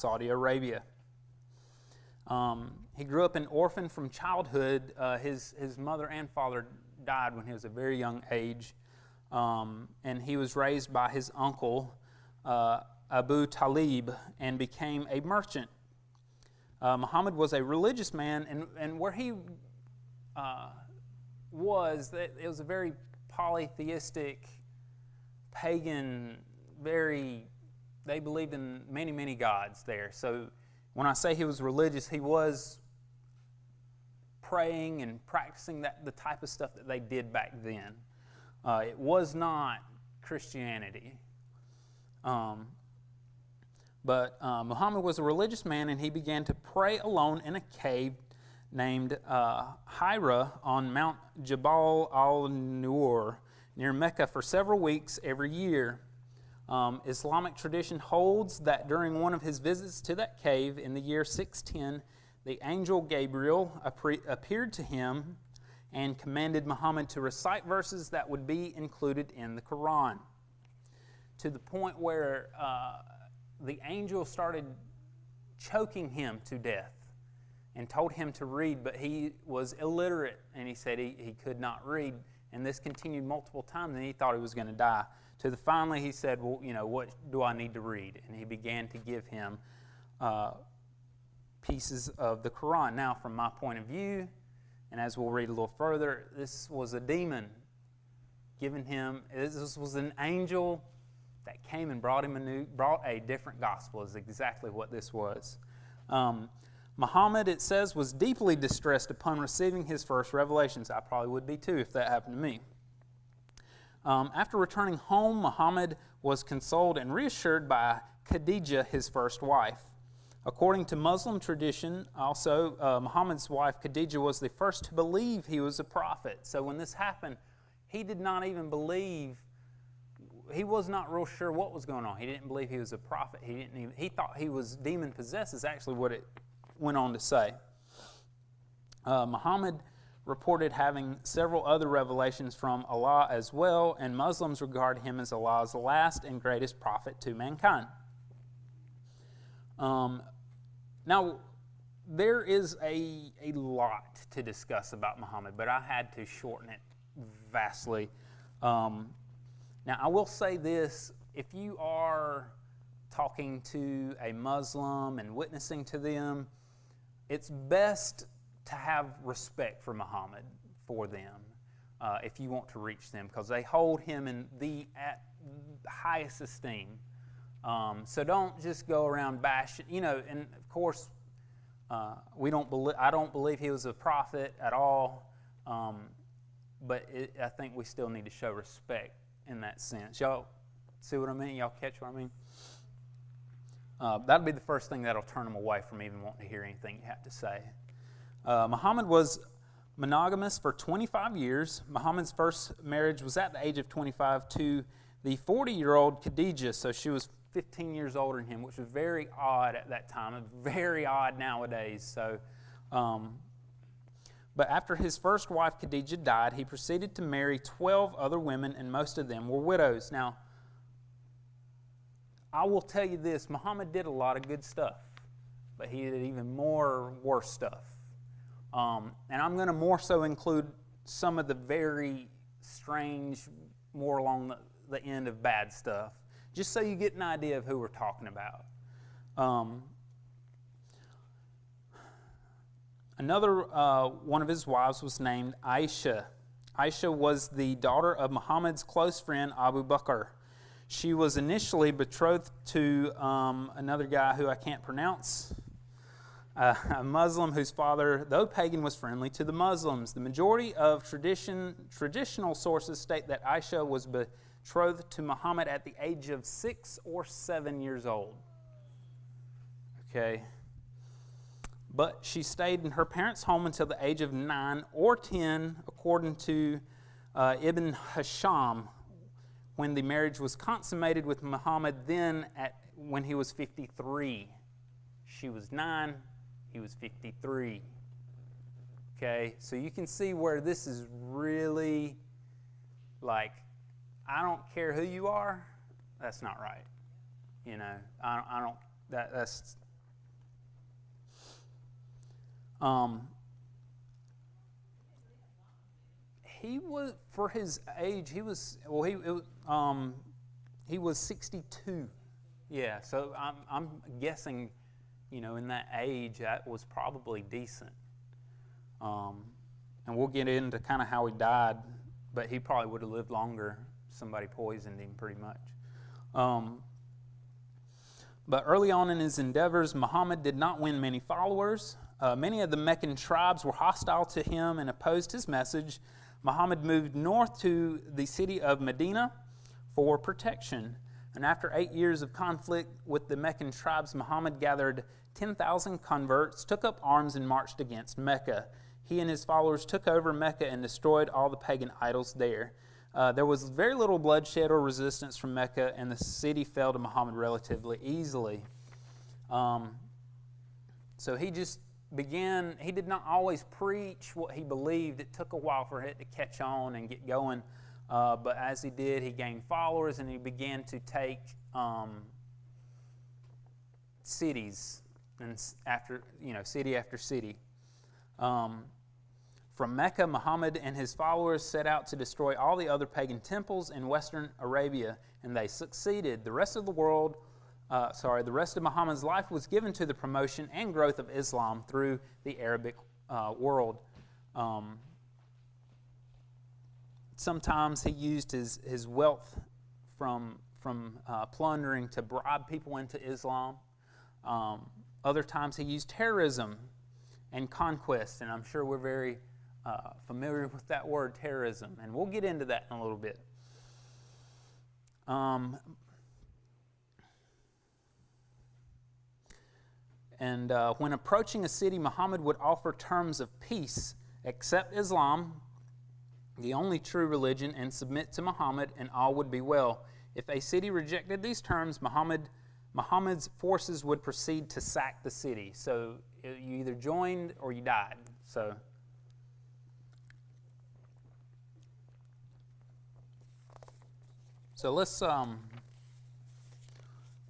Saudi Arabia. He grew up an orphan from childhood. His mother and father died when he was a very young age, and he was raised by his uncle, Abu Talib, and became a merchant. Muhammad was a religious man, and where he it was a very polytheistic, pagan, they believed in many, many gods there. So when I say he was religious, he was praying and practicing the type of stuff that they did back then. It was not Christianity. But Muhammad was a religious man, and he began to pray alone in a cave named Hira on Mount Jabal al-Nur near Mecca for several weeks every year. Islamic tradition holds that during one of his visits to that cave in the year 610, the angel Gabriel appeared to him and commanded Muhammad to recite verses that would be included in the Quran, to the point where the angel started choking him to death and told him to read, but he was illiterate, and he said he could not read. And this continued multiple times, and he thought he was going to die. Finally he said, well, what do I need to read? And he began to give him pieces of the Quran. Now, from my point of view, and as we'll read a little further, this was a demon giving him, this was an angel that came and brought a different gospel, is exactly what this was. Muhammad, it says, was deeply distressed upon receiving his first revelations. I probably would be too if that happened to me. After returning home, Muhammad was consoled and reassured by Khadijah, his first wife. According to Muslim tradition, also, Muhammad's wife Khadijah was the first to believe he was a prophet. So when this happened, he did not even believe. He was not real sure what was going on. He didn't believe he was a prophet. He thought he was demon-possessed, is actually what it went on to say. Muhammad reported having several other revelations from Allah as well, and Muslims regard him as Allah's last and greatest prophet to mankind. Now, there is a lot to discuss about Muhammad, but I had to shorten it vastly. Now, I will say this: if you are talking to a Muslim and witnessing to them, it's best to have respect for Muhammad for them if you want to reach them, because they hold him in the highest esteem. So don't just go around bashing, and of course, I don't believe he was a prophet at all, but I think we still need to show respect in that sense. Y'all see what I mean? Y'all catch what I mean? That'll be the first thing that'll turn them away from even wanting to hear anything you have to say. Muhammad was monogamous for 25 years. Muhammad's first marriage was at the age of 25 to the 40-year-old Khadijah, so she was 15 years older than him, which was very odd at that time, and very odd nowadays. So, but after his first wife Khadijah died, he proceeded to marry 12 other women, and most of them were widows. Now, I will tell you this: Muhammad did a lot of good stuff, but he did even more worse stuff. And I'm going to more so include some of the very strange, more along the end of bad stuff, just so you get an idea of who we're talking about. Another one of his wives was named Aisha. Aisha was the daughter of Muhammad's close friend Abu Bakr. She was initially betrothed to another guy who I can't pronounce, a Muslim whose father, though pagan, was friendly to the Muslims. The majority of traditional sources state that Aisha was betrothed to Muhammad at the age of 6 or 7 years old. Okay. But she stayed in her parents' home until the age of 9 or 10, according to Ibn Hisham, when the marriage was consummated with Muhammad when he was 53. She was 9, he was 53. Okay, so you can see where this is really like, I don't care who you are, that's not right. I don't, that's He was, for his age, he was 62. Yeah, so I'm guessing, in that age, that was probably decent. And we'll get into kind of how he died, but he probably would have lived longer. Somebody poisoned him pretty much. But early on in his endeavors, Muhammad did not win many followers. Many of the Meccan tribes were hostile to him and opposed his message. Muhammad moved north to the city of Medina for protection. And after 8 years of conflict with the Meccan tribes, Muhammad gathered 10,000 converts, took up arms, and marched against Mecca. He and his followers took over Mecca and destroyed all the pagan idols there. There was very little bloodshed or resistance from Mecca, and the city fell to Muhammad relatively easily. So he just began, he did not always preach what he believed. It took a while for it to catch on and get going. But as he did, he gained followers, and he began to take cities, and city after city. From Mecca, Muhammad and his followers set out to destroy all the other pagan temples in Western Arabia, and they succeeded. The rest of Muhammad's life was given to the promotion and growth of Islam through the Arabic world. Sometimes he used his wealth from plundering to bribe people into Islam. Other times he used terrorism and conquest, and I'm sure we're very familiar with that word, terrorism, and we'll get into that in a little bit. When approaching a city, Muhammad would offer terms of peace: accept Islam, the only true religion, and submit to Muhammad, and all would be well. If a city rejected these terms, Muhammad's forces would proceed to sack the city. So you either joined or you died. So let's, how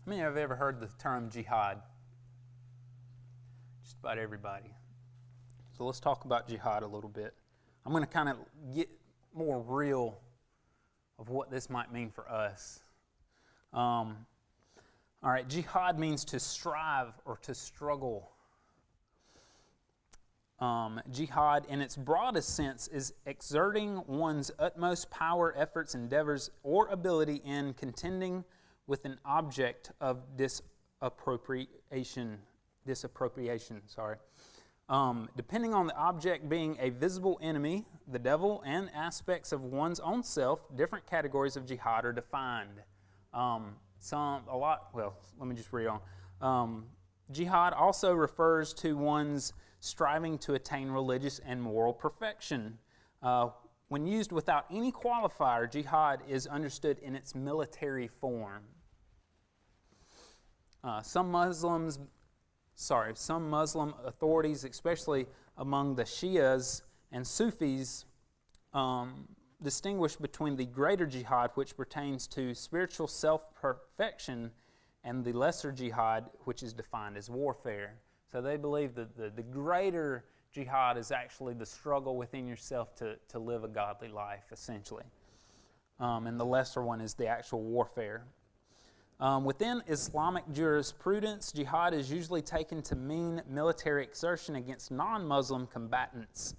many have ever heard the term jihad? Just about everybody. So let's talk about jihad a little bit. I'm going to kind of get more real of what this might mean for us. All right, jihad means to strive or to struggle. Jihad, in its broadest sense, is exerting one's utmost power, efforts, endeavors, or ability in contending with an object of disappropriation. Depending on the object being a visible enemy, the devil, and aspects of one's own self, different categories of jihad are defined. Let me just read on. Jihad also refers to one's striving to attain religious and moral perfection. When used without any qualifier, jihad is understood in its military form. Some Muslim authorities, especially among the Shias and Sufis, distinguish between the greater jihad, which pertains to spiritual self-perfection, and the lesser jihad, which is defined as warfare. So they believe that the greater jihad is actually the struggle within yourself to live a godly life, essentially. And the lesser one is the actual warfare. Within Islamic jurisprudence, jihad is usually taken to mean military exertion against non-Muslim combatants.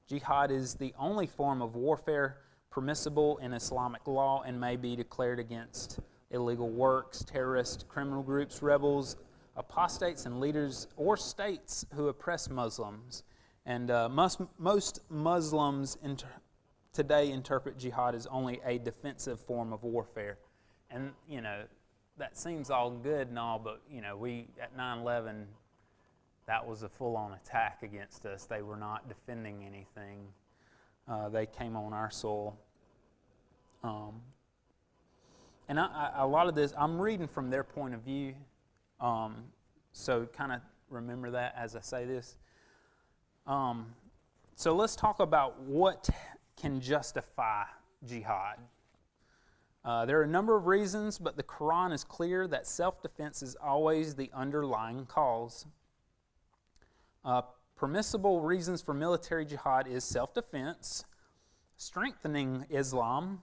Jihad is the only form of warfare permissible in Islamic law and may be declared against illegal works, terrorist, criminal groups, rebels, apostates, and leaders or states who oppress Muslims. And most Muslims today interpret jihad as only a defensive form of warfare. And, that seems all good and all, but, we, at 9/11, that was a full-on attack against us. They were not defending anything. They came on our soil. And a lot of this, I'm reading from their point of view, so kind of remember that as I say this. So let's talk about what can justify jihad. There are a number of reasons, but the Quran is clear that self-defense is always the underlying cause. permissible reasons for military jihad is self-defense, strengthening Islam,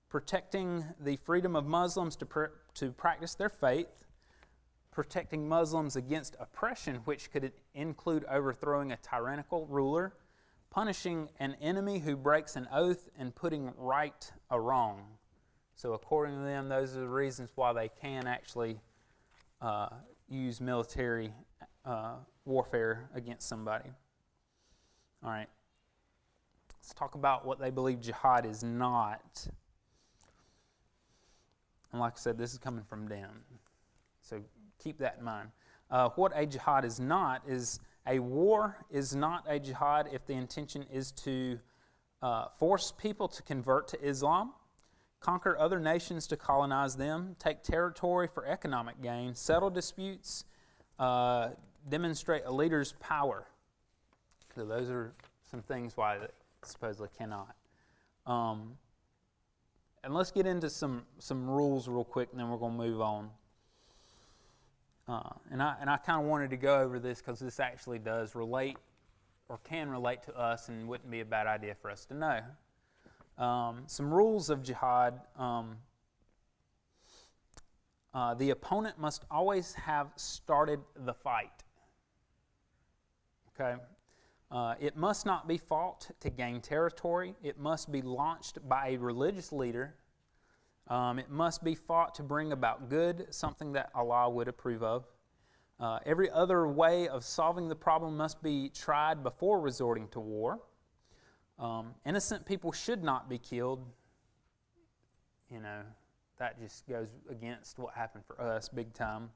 protecting the freedom of Muslims to practice their faith, protecting Muslims against oppression, which could include overthrowing a tyrannical ruler, punishing an enemy who breaks an oath, and putting right a wrong. So according to them, those are the reasons why they can actually use military warfare against somebody. All right. Let's talk about what they believe jihad is not. And like I said, this is coming from them. So keep that in mind. What a jihad is not is a war is not a jihad if the intention is to force people to convert to Islam, conquer other nations to colonize them, take territory for economic gain, settle disputes, demonstrate a leader's power. So those are some things why they supposedly cannot. And let's get into some rules real quick, and then we're going to move on. And I kind of wanted to go over this because this actually does relate or can relate to us and wouldn't be a bad idea for us to know. Some rules of jihad. The opponent must always have started the fight. Okay? It must not be fought to gain territory. It must be launched by a religious leader. It must be fought to bring about good, something that Allah would approve of. Every other way of solving the problem must be tried before resorting to war. Innocent people should not be killed. You know, that just goes against what happened for us big time.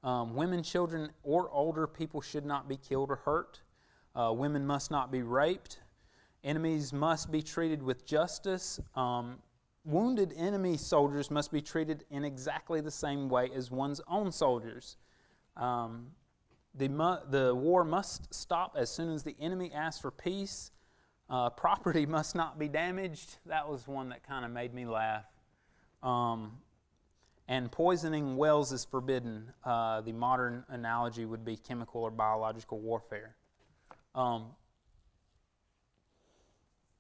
Women, children, or older people should not be killed or hurt. Women must not be raped. Enemies must be treated with justice. Wounded enemy soldiers must be treated in exactly the same way as one's own soldiers. The war must stop as soon as the enemy asks for peace. Property must not be damaged. That was one that kind of made me laugh. And poisoning wells is forbidden. The modern analogy would be chemical or biological warfare.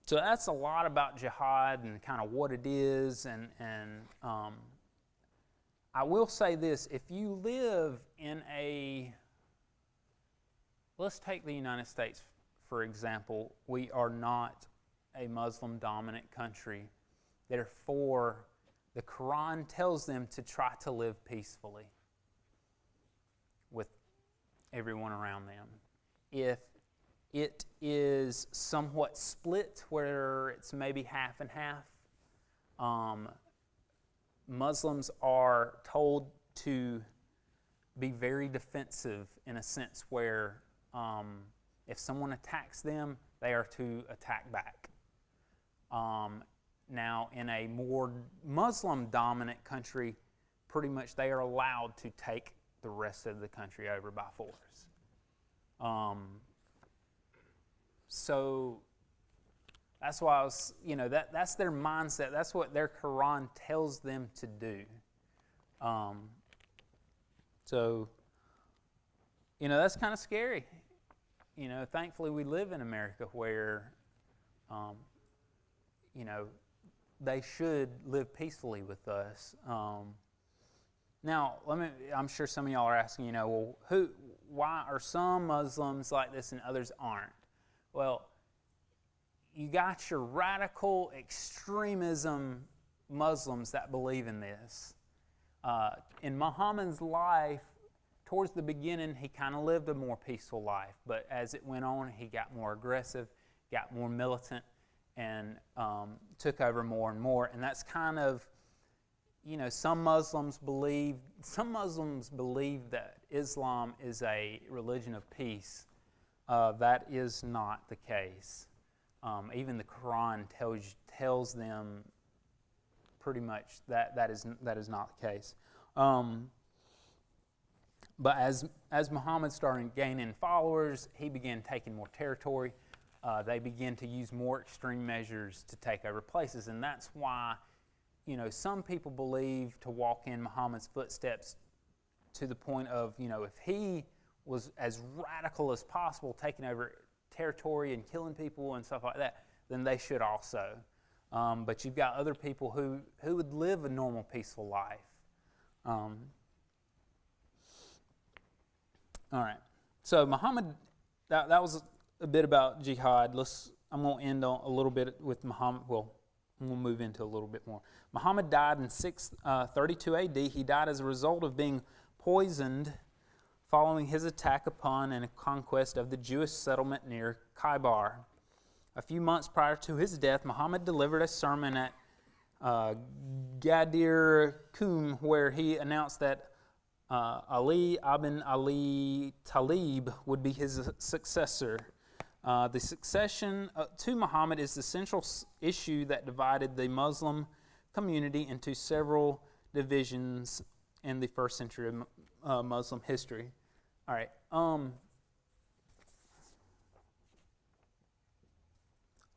So that's a lot about jihad and kind of what it is. And I will say this, if you live in let's take the United States, for example. We are not a Muslim-dominant country. Therefore, the Quran tells them to try to live peacefully with everyone around them. If it is somewhat split, where it's maybe half and half, Muslims are told to be very defensive in a sense where if someone attacks them, they are to attack back. Now, in a more Muslim-dominant country, pretty much they are allowed to take the rest of the country over by force. So that's why I was, that's their mindset. That's what their Quran tells them to do. So, that's kind of scary. Thankfully we live in America where, they should live peacefully with us. Now, I'm sure some of y'all are asking, why are some Muslims like this and others aren't? Well, you got your radical extremism Muslims that believe in this. In Muhammad's life, towards the beginning, he kind of lived a more peaceful life. But as it went on, he got more aggressive, got more militant, and took over more and more. And that's kind of, some Muslims believe that Islam is a religion of peace. That is not the case. Even the Quran tells them pretty much that is not the case. But as Muhammad started gaining followers, he began taking more territory. They began to use more extreme measures to take over places, and that's why, some people believe to walk in Muhammad's footsteps to the point of, if he was as radical as possible, taking over territory and killing people and stuff like that, then they should also. But you've got other people who would live a normal, peaceful life. All right. So Muhammad, that was a bit about jihad. I'm going to end on a little bit with Muhammad. Well, we'll move into a little bit more. Muhammad died in 632 AD. He died as a result of being poisoned following his attack upon and conquest of the Jewish settlement near Khaybar. A few months prior to his death, Muhammad delivered a sermon at Ghadir Qum, where he announced that Ali ibn Ali Talib would be his successor. The succession to Muhammad is the central issue that divided the Muslim community into several divisions in the first century of Muslim history. All right.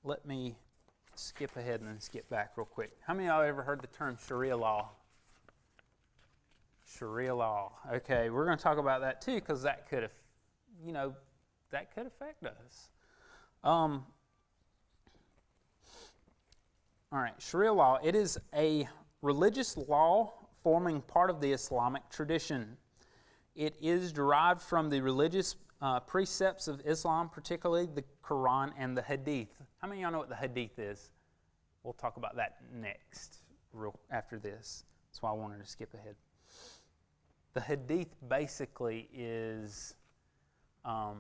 Let me skip ahead and then skip back real quick. How many of y'all ever heard the term Sharia law? Sharia law. Okay, we're going to talk about that too, because that could affect us. All right, Sharia law. It is a religious law forming part of the Islamic tradition. It is derived from the religious precepts of Islam, particularly the Quran and the Hadith. How many of y'all know what the Hadith is? We'll talk about that next, after this. That's why I wanted to skip ahead. The Hadith basically is, the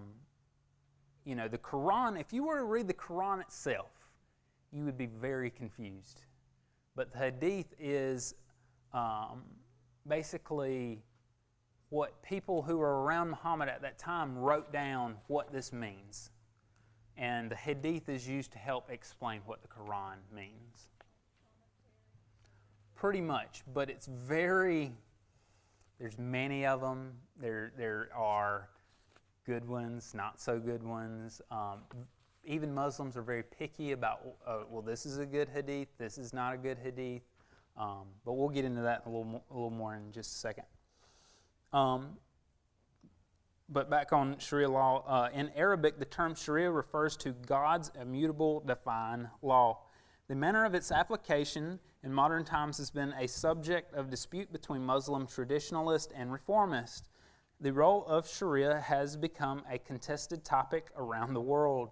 Quran. If you were to read the Quran itself, you would be very confused. But the Hadith is basically what people who were around Muhammad at that time wrote down what this means. And the Hadith is used to help explain what the Quran means. Pretty much, but it's there's many of them. There are good ones, not so good ones. Even Muslims are very picky about, this is a good Hadith, this is not a good Hadith. But we'll get into that a little more in just a second. But back on Sharia law, in Arabic, the term Sharia refers to God's immutable divine law. The manner of its application in modern times has been a subject of dispute between Muslim traditionalists and reformists. The role of Sharia has become a contested topic around the world.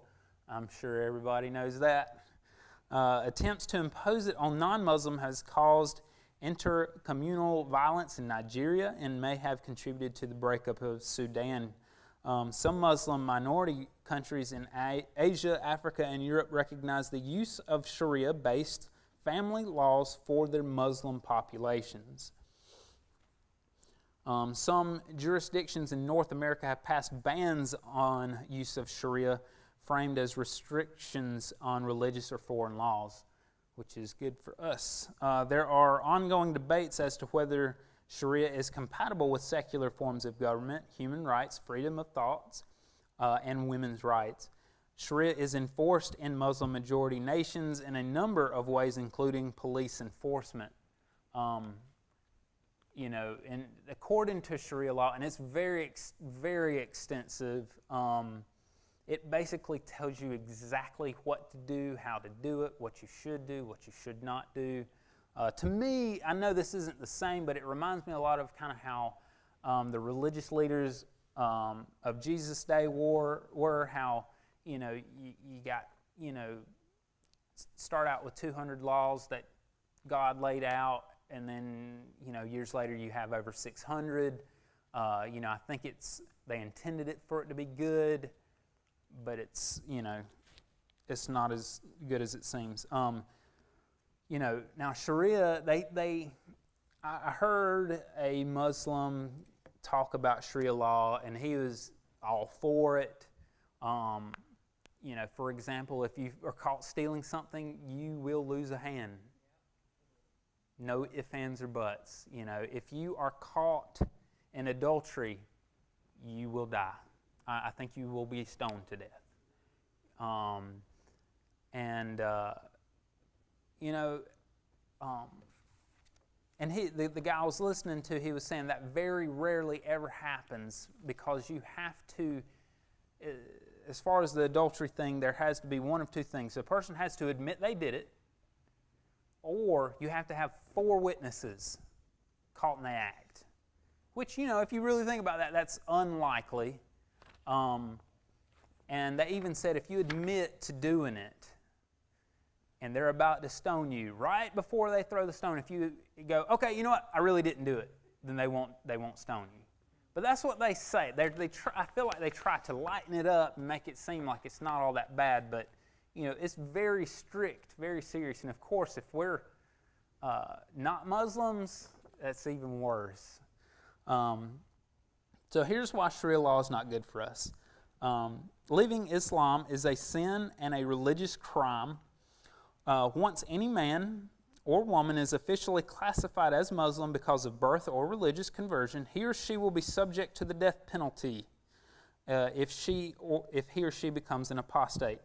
I'm sure everybody knows that. Attempts to impose it on non-Muslims has caused intercommunal violence in Nigeria and may have contributed to the breakup of Sudan. Some Muslim minority countries in Asia, Africa, and Europe recognize the use of Sharia-based family laws for their Muslim populations. Some jurisdictions in North America have passed bans on use of Sharia, framed as restrictions on religious or foreign laws, which is good for us. There are ongoing debates as to whether Sharia is compatible with secular forms of government, human rights, freedom of thoughts, and women's rights. Sharia is enforced in Muslim-majority nations in a number of ways, including police enforcement. And according to Sharia law, and it's very, very extensive, it basically tells you exactly what to do, how to do it, what you should do, what you should not do. To me, I know this isn't the same, but it reminds me a lot of kind of how the religious leaders of Jesus' day were how, you got, start out with 200 laws that God laid out, and then, years later you have over 600. I think they intended it for it to be good, but it's not as good as it seems. Now Sharia, I heard a Muslim talk about Sharia law, and he was all for it. For example, if you are caught stealing something, you will lose a hand. No ifs, ands, or buts. If you are caught in adultery, you will die. I think you will be stoned to death. And the guy I was listening to, he was saying that very rarely ever happens because you have to, as far as the adultery thing, there has to be one of two things. The person has to admit they did it, or you have to have 4 witnesses caught in the act. Which, if you really think about that, that's unlikely. And they even said if you admit to doing it, and they're about to stone you, right before they throw the stone, if you go, okay, you know what, I really didn't do it, then they won't stone you. But that's what they say. I feel like they try to lighten it up and make it seem like it's not all that bad, but it's very strict, very serious. And of course, if we're not Muslims, that's even worse. So here's why Sharia law is not good for us. Leaving Islam is a sin and a religious crime. Once any man or woman is officially classified as Muslim because of birth or religious conversion, he or she will be subject to the death penalty if he or she becomes an apostate.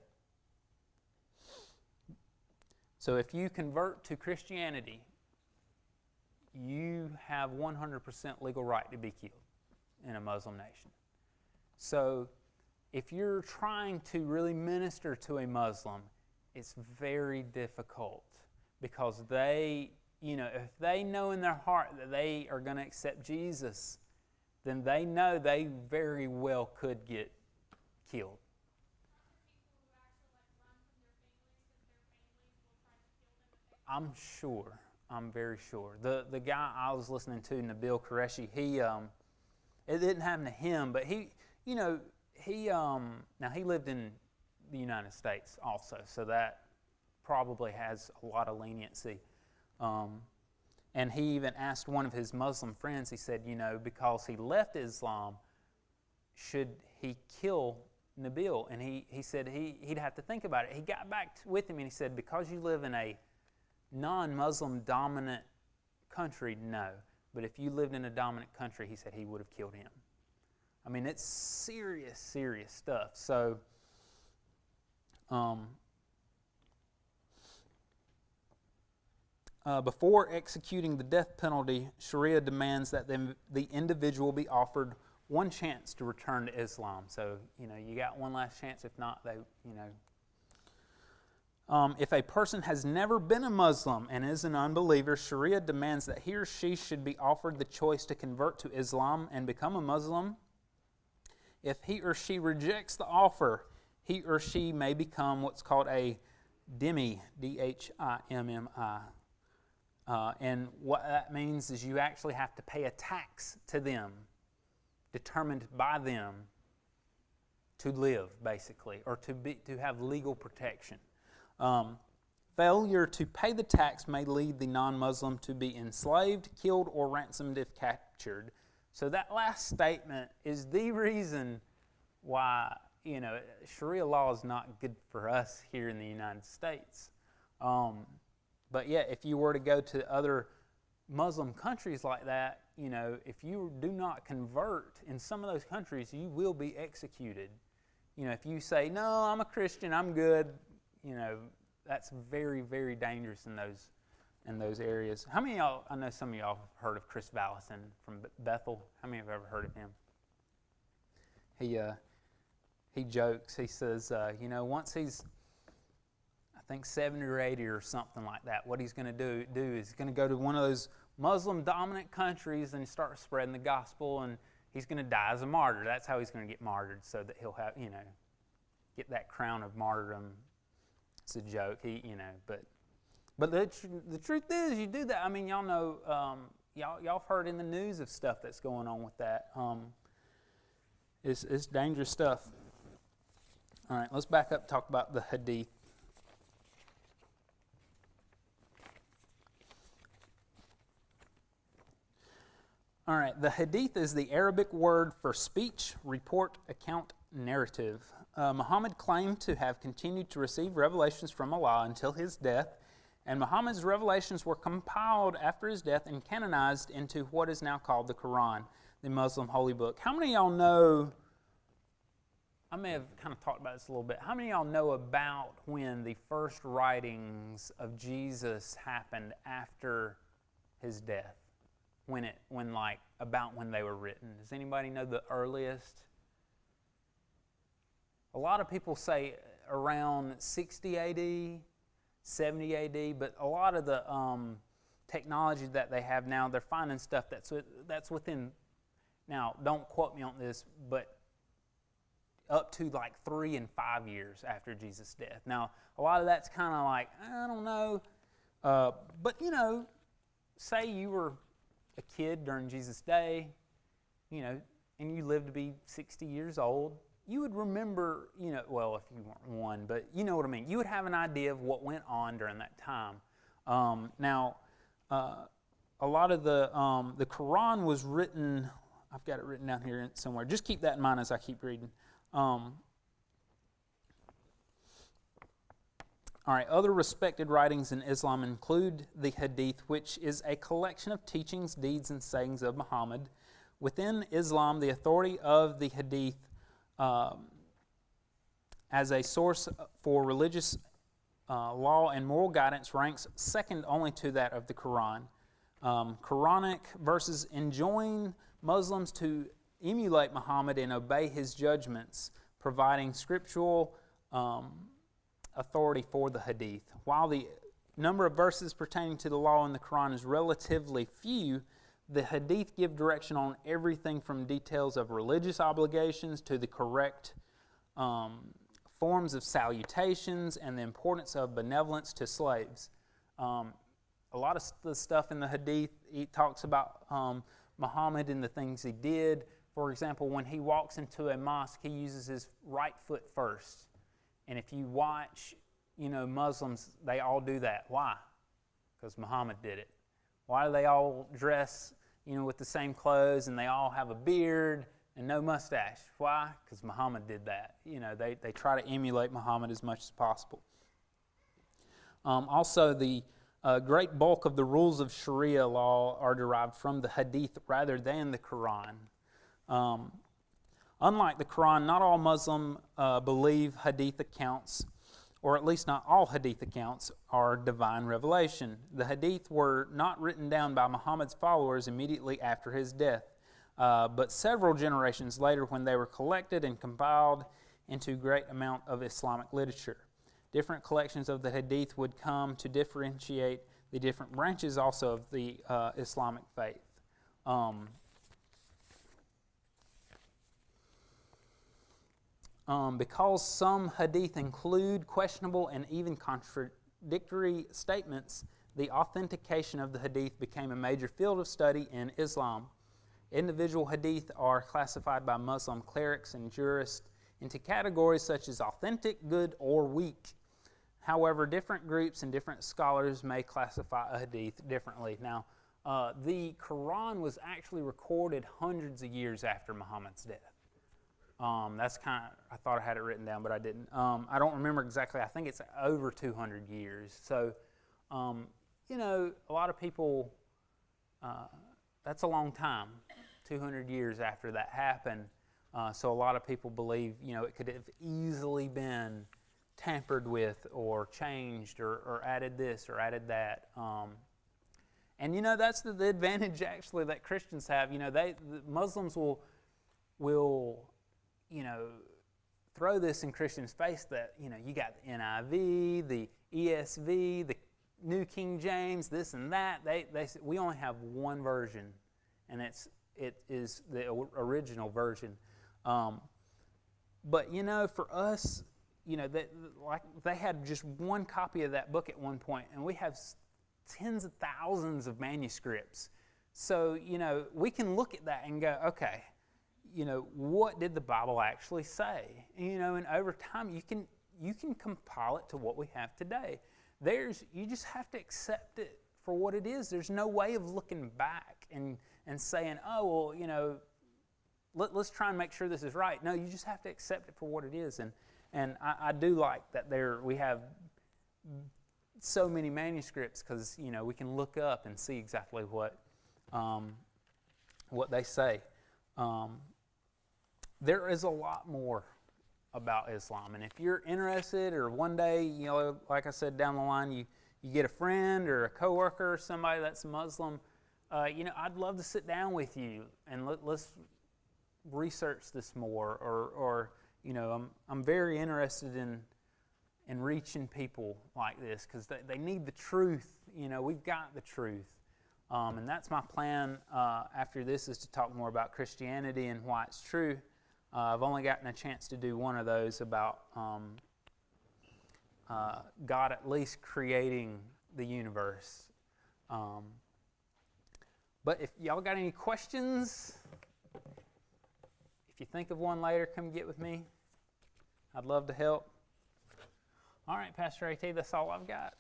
So if you convert to Christianity, you have 100% legal right to be killed in a Muslim nation. So if you're trying to really minister to a Muslim, it's very difficult because they, if they know in their heart that they are going to accept Jesus, then they know they very well could get killed. I'm sure. I'm very sure. The guy I was listening to, Nabil Qureshi, it didn't happen to him, but he lived in the United States also, so that probably has a lot of leniency. And he even asked one of his Muslim friends, he said, because he left Islam, should he kill Nabil? And he said he'd have to think about it. He got back with him and he said, because you live in a non-Muslim dominant country, no. But if you lived in a dominant country, he said he would have killed him. I mean, it's serious, serious stuff. So, before executing the death penalty, Sharia demands that the individual be offered one chance to return to Islam. So, you got one last chance. If not, if a person has never been a Muslim and is an unbeliever, Sharia demands that he or she should be offered the choice to convert to Islam and become a Muslim. If he or she rejects the offer, he or she may become what's called a dhimmi, D-H-I-M-M-I. And what that means is you actually have to pay a tax to them, determined by them, to live, basically, or to have legal protection. Failure to pay the tax may lead the non-Muslim to be enslaved, killed, or ransomed if captured. So that last statement is the reason why, Sharia law is not good for us here in the United States. But yeah, if you were to go to other Muslim countries like that, if you do not convert in some of those countries, you will be executed. If you say, no, I'm a Christian, I'm good, that's very, very dangerous in those areas. How many of y'all, I know some of y'all have heard of Chris Vallison from Bethel. How many have ever heard of him? He jokes, he says, once he's, I think 70 or 80 or something like that, what he's going to do is he's going to go to one of those Muslim dominant countries and start spreading the gospel, and he's going to die as a martyr. That's how he's going to get martyred, so that he'll have, get that crown of martyrdom. It's a joke, but the truth is, you do that. I mean, y'all know, y'all have heard in the news of stuff that's going on with that. It's dangerous stuff. All right, let's back up and talk about the hadith. All right, the hadith is the Arabic word for speech, report, account, narrative. Muhammad claimed to have continued to receive revelations from Allah until his death, and Muhammad's revelations were compiled after his death and canonized into what is now called the Quran, the Muslim holy book. How many of y'all know, I may have kind of talked about this a little bit, how many of y'all know about when the first writings of Jesus happened after his death? When they were written? Does anybody know the earliest? A lot of people say around 60 AD, 70 AD, but a lot of the technology that they have now, they're finding stuff that's within, now don't quote me on this, but up to like 3 and 5 years after Jesus' death. Now, a lot of that's kind of like, I don't know, but say you were a kid during Jesus' day, and you lived to be 60 years old, you would remember, well, if you weren't one, but you know what I mean. You would have an idea of what went on during that time. Now, a lot of the Quran was written, I've got it written down here somewhere. Just keep that in mind as I keep reading. All right, other respected writings in Islam include the Hadith, which is a collection of teachings, deeds, and sayings of Muhammad. Within Islam, the authority of the Hadith as a source for religious law and moral guidance ranks second only to that of the Quran. Quranic verses enjoin Muslims to emulate Muhammad and obey his judgments, providing scriptural authority for the Hadith. While the number of verses pertaining to the law in the Quran is relatively few, the Hadith give direction on everything from details of religious obligations to the correct forms of salutations and the importance of benevolence to slaves. A lot of the stuff in the Hadith, it talks about Muhammad and the things he did. For example, when he walks into a mosque, he uses his right foot first. And if you watch, Muslims, they all do that. Why? Because Muhammad did it. Why do they all dress, with the same clothes and they all have a beard and no mustache? Why? Because Muhammad did that. They try to emulate Muhammad as much as possible. Also, the great bulk of the rules of Sharia law are derived from the Hadith rather than the Quran. Unlike the Quran, not all Muslims believe Hadith accounts, or at least not all Hadith accounts, are divine revelation. The Hadith were not written down by Muhammad's followers immediately after his death, but several generations later when they were collected and compiled into a great amount of Islamic literature. Different collections of the Hadith would come to differentiate the different branches also of the Islamic faith. Because some Hadith include questionable and even contradictory statements, the authentication of the Hadith became a major field of study in Islam. Individual Hadith are classified by Muslim clerics and jurists into categories such as authentic, good, or weak. However, different groups and different scholars may classify a Hadith differently. Now, the Quran was actually recorded hundreds of years after Muhammad's death. That's kind of, I thought I had it written down, but I didn't. I don't remember exactly. I think it's over 200 years. So, a lot of people, that's a long time, 200 years after that happened. So a lot of people believe, it could have easily been tampered with or changed or added this or added that. And, that's the advantage actually that Christians have. The Muslims will throw this in Christians' face that, you got the NIV, the ESV, the New King James, this and that. They say, we only have one version, and it is the original version. But, for us, they had just one copy of that book at one point, and we have tens of thousands of manuscripts. So, we can look at that and go, okay, what did the Bible actually say? And over time, you can compile it to what we have today. You just have to accept it for what it is. There's no way of looking back and saying, oh, well, let's try and make sure this is right. No, you just have to accept it for what it is. And I do like that we have so many manuscripts because, we can look up and see exactly what they say. There is a lot more about Islam, and if you're interested, or one day, like I said, down the line, you get a friend or a coworker or somebody that's Muslim, I'd love to sit down with you and let's research this more. Or I'm very interested in reaching people like this because they need the truth. We've got the truth. And that's my plan after this, is to talk more about Christianity and why it's true. I've only gotten a chance to do one of those about God at least creating the universe. But if y'all got any questions, if you think of one later, come get with me. I'd love to help. All right, Pastor AT, that's all I've got.